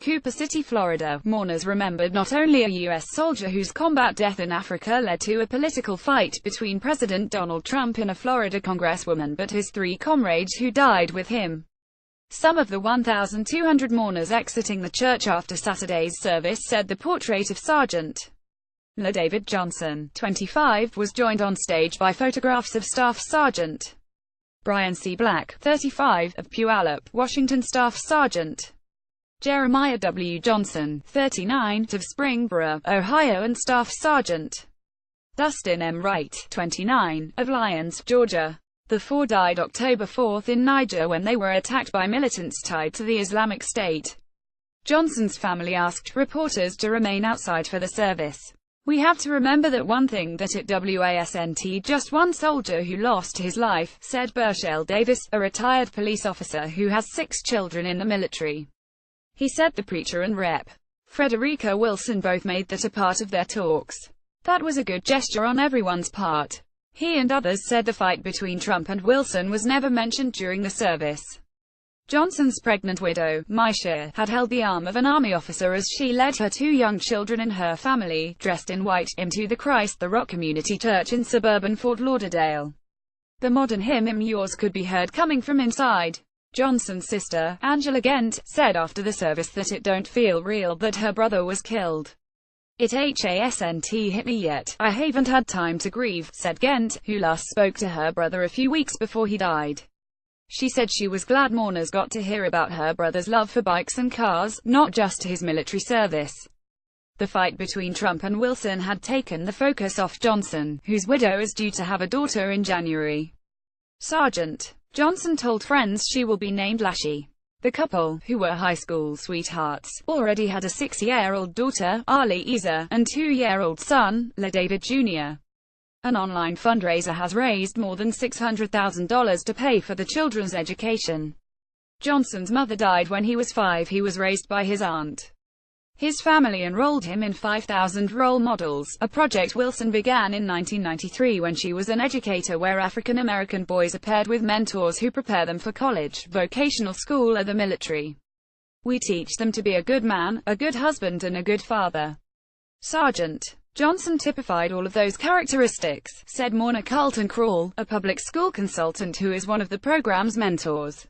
Cooper City, Florida. Mourners remembered not only a U.S. soldier whose combat death in Africa led to a political fight between President Donald Trump and a Florida congresswoman, but his 3 comrades who died with him. Some of the 1,200 mourners exiting the church after Saturday's service said the portrait of Sergeant LaDavid Johnson, 25, was joined on stage by photographs of Staff Sergeant Brian C. Black, 35, of Puyallup, Washington, Staff Sergeant Jeremiah W. Johnson, 39, of Springboro, Ohio, and Staff Sergeant Dustin M. Wright, 29, of Lyons, Georgia. The 4 died October 4 in Niger when they were attacked by militants tied to the Islamic State. Johnson's family asked reporters to remain outside for the service. "We have to remember that one thing, that it wasn't just one soldier who lost his life," said Burchell Davis, a retired police officer who has 6 children in the military. He said the preacher and Rep. Frederica Wilson both made that a part of their talks. "That was a good gesture on everyone's part." He and others said the fight between Trump and Wilson was never mentioned during the service. Johnson's pregnant widow, Misha, had held the arm of an Army officer as she led her 2 young children and her family, dressed in white, into the Christ the Rock Community Church in suburban Fort Lauderdale. The modern hymn "Yours" could be heard coming from inside. Johnson's sister, Angela Gent, said after the service that it don't feel real that her brother was killed. "It hasn't hit me yet. I haven't had time to grieve," said Gent, who last spoke to her brother a few weeks before he died. She said she was glad mourners got to hear about her brother's love for bikes and cars, not just his military service. The fight between Trump and Wilson had taken the focus off Johnson, whose widow is due to have a daughter in January. Sergeant Johnson told friends she will be named Lashy. The couple, who were high school sweethearts, already had a 6-year-old daughter, Ali Isa, and 2-year-old son, LaDavid Jr. An online fundraiser has raised more than $600,000 to pay for the children's education. Johnson's mother died when he was 5. He was raised by his aunt. His family enrolled him in 5,000 Role Models, a project Wilson began in 1993 when she was an educator where African American boys are paired with mentors who prepare them for college, vocational school or the military. "We teach them to be a good man, a good husband and a good father." Sergeant Johnson typified all of those characteristics, said mourner Carlton Krall, a public school consultant who is one of the program's mentors.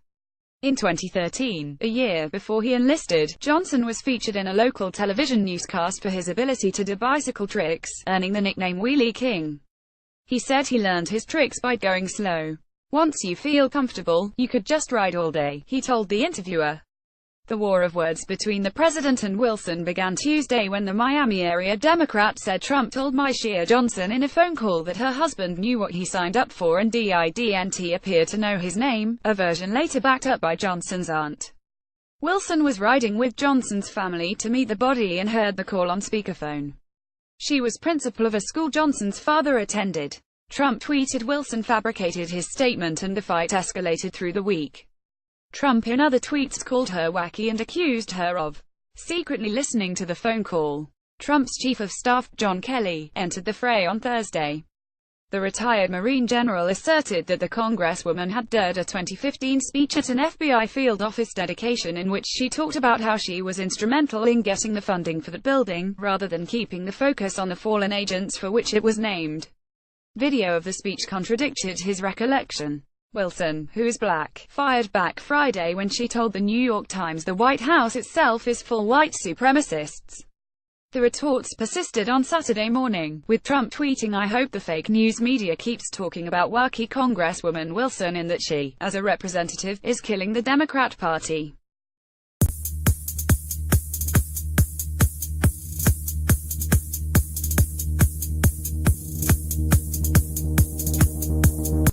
In 2013, a year before he enlisted, Johnson was featured in a local television newscast for his ability to do bicycle tricks, earning the nickname Wheelie King. He said he learned his tricks by going slow. "Once you feel comfortable, you could just ride all day," he told the interviewer. The war of words between the president and Wilson began Tuesday when the Miami-area Democrat said Trump told Misha Johnson in a phone call that her husband knew what he signed up for and didn't appear to know his name, a version later backed up by Johnson's aunt. Wilson was riding with Johnson's family to meet the body and heard the call on speakerphone. She was principal of a school Johnson's father attended. Trump tweeted Wilson fabricated his statement and the fight escalated through the week. Trump in other tweets called her wacky and accused her of secretly listening to the phone call. Trump's chief of staff, John Kelly, entered the fray on Thursday. The retired Marine general asserted that the congresswoman had delivered a 2015 speech at an FBI field office dedication in which she talked about how she was instrumental in getting the funding for the building, rather than keeping the focus on the fallen agents for which it was named. Video of the speech contradicted his recollection. Wilson, who is black, fired back Friday when she told the New York Times the White House itself is full white supremacists. The retorts persisted on Saturday morning, with Trump tweeting, "I hope the fake news media keeps talking about wacky Congresswoman Wilson and that she, as a representative, is killing the Democrat Party."